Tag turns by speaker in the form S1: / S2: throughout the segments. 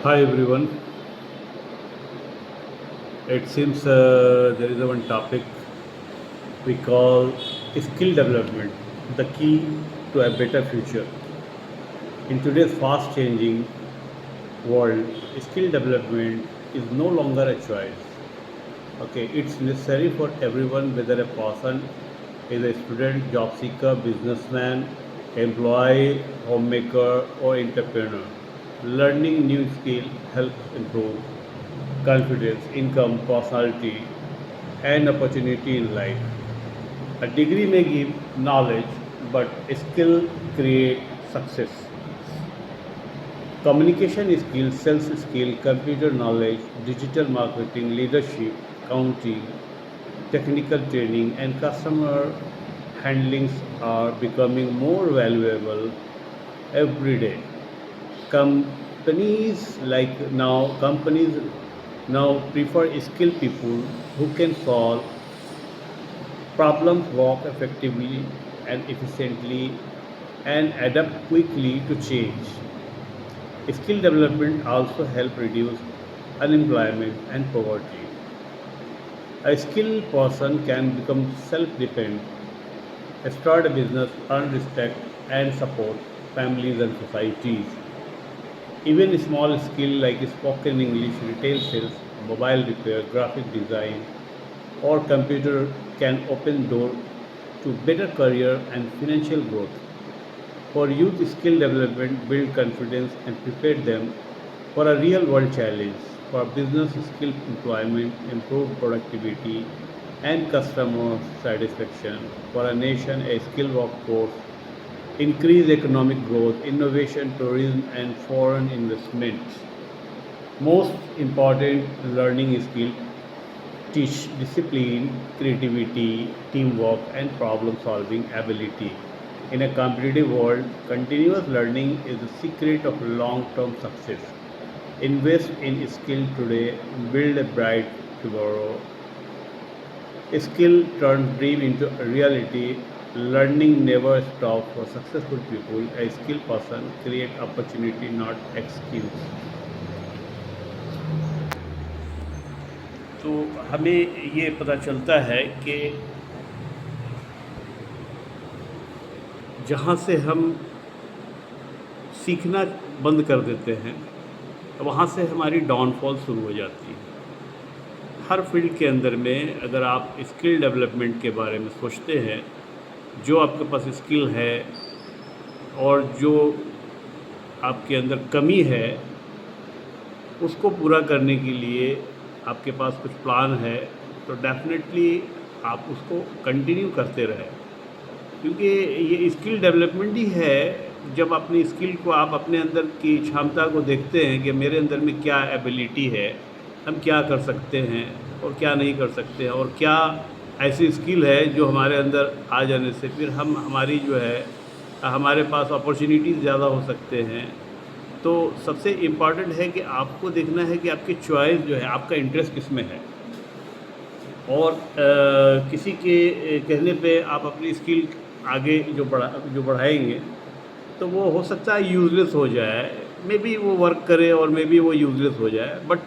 S1: Hi everyone. It seems there is one topic we call skill development, the key to a better future. In today's fast changing world, skill development is no longer a choice. Okay, it's necessary for everyone, whether a person is a student, job seeker, businessman, employee, homemaker, or entrepreneur. Learning new skill helps improve confidence, income, personality, and opportunity in life. A degree may give knowledge, but a skill create success. Communication skill, sales skill, computer knowledge, digital marketing, leadership, accounting, technical training, and customer handlings are becoming more valuable every day. Companies now prefer skilled people who can solve problems, work effectively and efficiently, and adapt quickly to change. Skill development also help reduce unemployment and poverty. A skilled person can become self-dependent, start a business, earn respect, and support families and societies. Even small skill like spoken English, retail sales, mobile repair, graphic design, or computer can open door to better career and financial growth. For youth, skill development build confidence and prepare them for a real world challenge. For business, skill employment, improve productivity and customer satisfaction. For a nation, a skilled workforce increase economic growth, innovation, tourism, and foreign investments. Most important learning skill teach discipline, creativity, teamwork, and problem solving ability. In a competitive world, continuous learning is the secret of long term success. Invest in skill today, build a bright tomorrow. A skill turns dream into a reality. Learning never stops for successful people. A skilled person create opportunity, not excuse. तो हमें ये पता चलता है कि जहाँ से हम सीखना बंद कर देते हैं, वहाँ से हमारी डाउनफॉल शुरू हो जाती है। हर फील्ड के अंदर में अगर आप स्किल डेवलपमेंट के बारे में सोचते हैं, जो आपके पास स्किल है और जो आपके अंदर कमी है, उसको पूरा करने के लिए आपके पास कुछ प्लान है, तो डेफ़िनेटली आप उसको कंटिन्यू करते रहें। क्योंकि ये स्किल डेवलपमेंट ही है, जब अपनी स्किल को आप अपने अंदर की क्षमता को देखते हैं कि मेरे अंदर में क्या एबिलिटी है, हम क्या कर सकते हैं और क्या नहीं कर सकते हैं, और क्या ऐसी स्किल है जो हमारे अंदर आ जाने से फिर हम हमारी जो है हमारे पास अपॉर्चुनिटीज़ ज़्यादा हो सकते हैं। तो सबसे इम्पॉर्टेंट है कि आपको देखना है कि आपकी चॉइस जो है, आपका इंटरेस्ट किस में है। और किसी के कहने पे आप अपनी स्किल आगे जो बढ़ाएंगे, तो वो हो सकता है यूज़लेस हो जाए, मे बी वो वर्क करे और मे बी वो यूज़लेस हो जाए। बट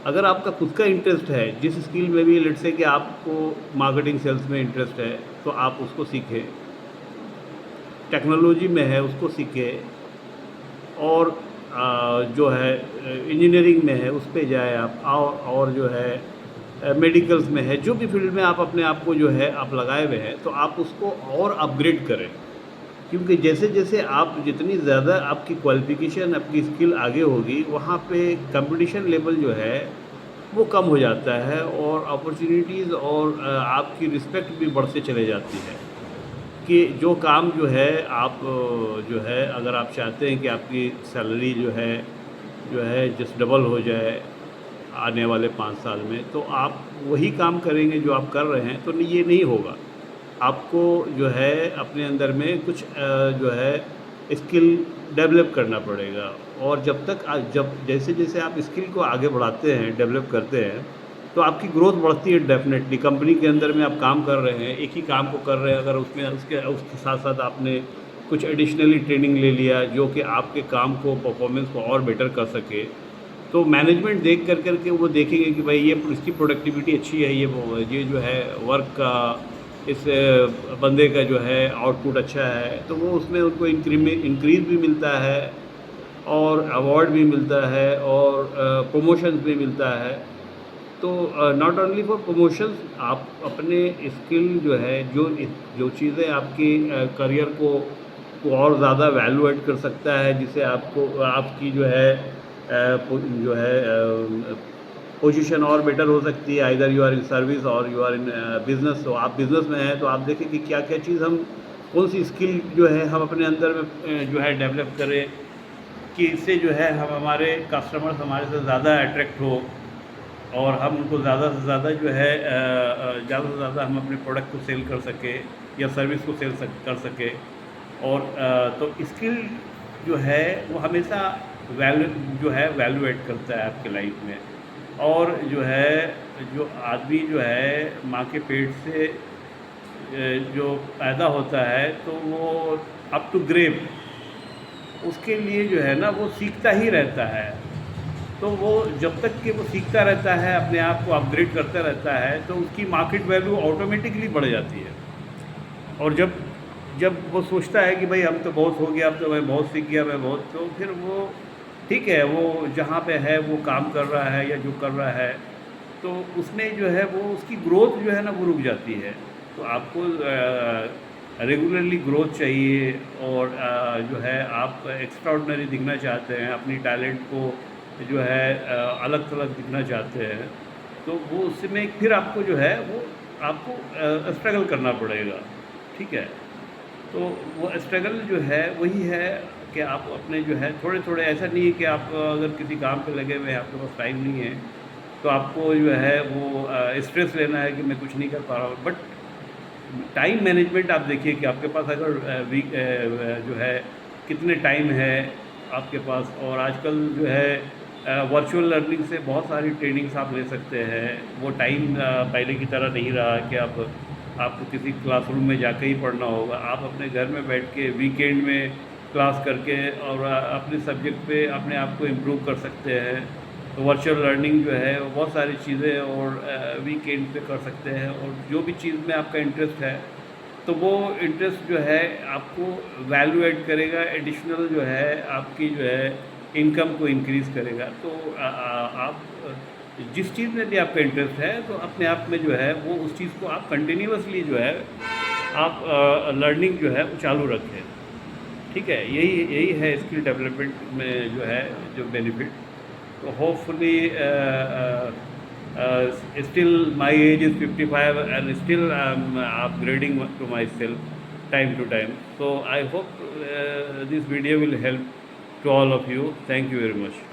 S1: अगर आपका खुद का इंटरेस्ट है जिस स्किल में भी, लेट्स से कि आपको मार्केटिंग सेल्स में इंटरेस्ट है, तो आप उसको सीखें, टेक्नोलॉजी में है उसको सीखें, और जो है इंजीनियरिंग में है उस पे जाए आप, और जो है मेडिकल्स में है, जो भी फील्ड में आप अपने आप को जो है आप लगाए हुए हैं, तो आप उसको और अपग्रेड करें। क्योंकि जैसे जैसे आप जितनी ज़्यादा आपकी क्वालिफ़िकेशन, आपकी स्किल आगे होगी, वहाँ पे कंपटीशन लेवल जो है वो कम हो जाता है, और अपॉर्चुनिटीज़ और आपकी रिस्पेक्ट भी बढ़ते चले जाती है। कि जो काम जो है आप जो है अगर आप चाहते हैं कि आपकी सैलरी जो है जस्ट डबल हो जाए आने वाले 5 साल में, तो आप वही काम करेंगे जो आप कर रहे हैं, तो ये नहीं होगा। आपको जो है अपने अंदर में कुछ जो है स्किल डेवलप करना पड़ेगा। और जब जैसे-जैसे आप स्किल को आगे बढ़ाते हैं, डेवलप करते हैं, तो आपकी ग्रोथ बढ़ती है डेफ़िनेटली। कंपनी के अंदर में आप काम कर रहे हैं, एक ही काम को कर रहे हैं, अगर उसमें उसके साथ-साथ आपने कुछ एडिशनली ट्रेनिंग ले लिया जो कि आपके काम को, परफ़ॉर्मेंस को और बेटर कर सके, तो मैनेजमेंट देख कर के वो देखेंगे कि भाई ये इसकी प्रोडक्टिविटी अच्छी है, ये जो है वर्क का इस बंदे का जो है आउटपुट अच्छा है, तो वो उसमें उनको इंक्रीज़ भी मिलता है और अवार्ड भी मिलता है और प्रमोशंस भी मिलता है। तो नॉट ओनली फॉर प्रमोशंस, आप अपने स्किल जो है, जो चीज़ें आपकी करियर को और ज़्यादा वैल्यू ऐड कर सकता है, जिससे आपको आपकी जो है जो है पोजीशन और बेटर हो सकती है। Either you are in service और यू आर इन बिजनेस। तो आप बिजनेस में हैं तो आप देखें कि क्या क्या चीज़ हम, कौन सी स्किल जो है हम अपने अंदर में जो है डेवलप करें कि इससे जो है हम हमारे कस्टमर्स हमारे से ज़्यादा अट्रैक्ट हो और हम उनको ज़्यादा से ज़्यादा जो है ज़्यादा से ज़्यादा हम अपने प्रोडक्ट को सेल कर सके या सर्विस को कर सके। और तो स्किल जो है वो हमेशा वैल्यू जो है वैल्यू ऐड करता है आपके लाइफ में। और जो है जो आदमी जो है माँ के पेट से जो पैदा होता है तो वो अप टू ग्रेव उसके लिए जो है ना वो सीखता ही रहता है। तो वो जब तक कि वो सीखता रहता है, अपने आप को अपग्रेड करता रहता है, तो उसकी मार्केट वैल्यू ऑटोमेटिकली बढ़ जाती है। और जब जब वो सोचता है कि भाई अब तो बहुत हो गया, अब तो मैं बहुत सीख गया, मैं बहुत, तो फिर वो ठीक है, वो जहाँ पे है वो काम कर रहा है या जो कर रहा है, तो उसमें जो है वो उसकी ग्रोथ जो है ना वो रुक जाती है। तो आपको रेगुलरली ग्रोथ चाहिए और जो है आप एक्स्ट्राऑर्डिनरी दिखना चाहते हैं, अपनी टैलेंट को जो है अलग थलग दिखना चाहते हैं, तो वो उसमें फिर आपको जो है वो आपको स्ट्रगल करना पड़ेगा। ठीक है? तो वो स्ट्रगल जो है वही है कि आप अपने जो है थोड़े-थोड़े, ऐसा नहीं है कि आप अगर किसी काम पे लगे हुए हैं, आपके पास टाइम नहीं है, तो आपको जो है वो स्ट्रेस लेना है कि मैं कुछ नहीं कर पा रहा हूँ। बट टाइम मैनेजमेंट आप देखिए कि आपके पास अगर जो है कितने टाइम है आपके पास। और आजकल जो है वर्चुअल लर्निंग से बहुत सारी ट्रेनिंग्स आप ले सकते हैं। वो टाइम पहले की तरह नहीं रहा कि आप आपको किसी क्लासरूम में जाके ही पढ़ना होगा। आप अपने घर में बैठ के वीकेंड में क्लास करके और अपने सब्जेक्ट पे अपने आप को इम्प्रूव कर सकते हैं। तो वर्चुअल लर्निंग जो है वो बहुत सारी चीज़ें और वीकेंड पे कर सकते हैं। और जो भी चीज़ में आपका इंटरेस्ट है, तो वो इंटरेस्ट जो है आपको वैल्यू ऐड करेगा, एडिशनल जो है आपकी जो है इनकम को इंक्रीज़ करेगा। तो आप जिस चीज़ में भी आपका इंटरेस्ट है, तो अपने आप में जो है वो उस चीज़ को आप कंटिन्यूअसली जो है आप लर्निंग जो है वो चालू रखें। ठीक है? यही यही है स्किल डेवलपमेंट में जो है जो benefit. So hopefully, still my age is 55 and still I'm upgrading to myself time to time. So I hope this video will help to all of you. Thank you very much.